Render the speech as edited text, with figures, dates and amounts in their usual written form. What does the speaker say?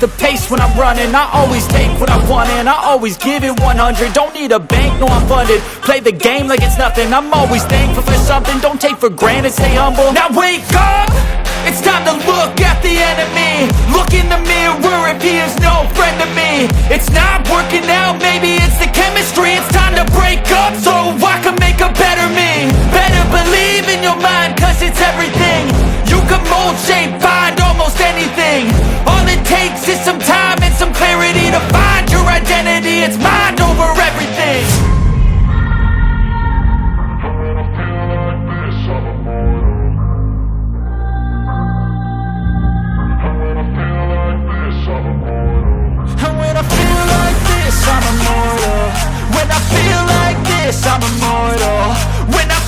the pace when I'm running. I always take what I want and I always give it 100. Don't need a bank, no I'm funded. Play the game like it's nothing. I'm always thankful for something. Don't take for granted, stay humble. Now wake up! It's time to look at the enemy. Look in the mirror if he is no friend to me. It's not working out, maybe it's the chemistry. It's time to break up so I can make a better me. Better believe in your mind, cause it's everything. You can mold, shape, find almost anything. All it takes is some time and some clarity to find your identity. It's mind over everything. I'm immortal. When I feel like this, I'm immortal. When I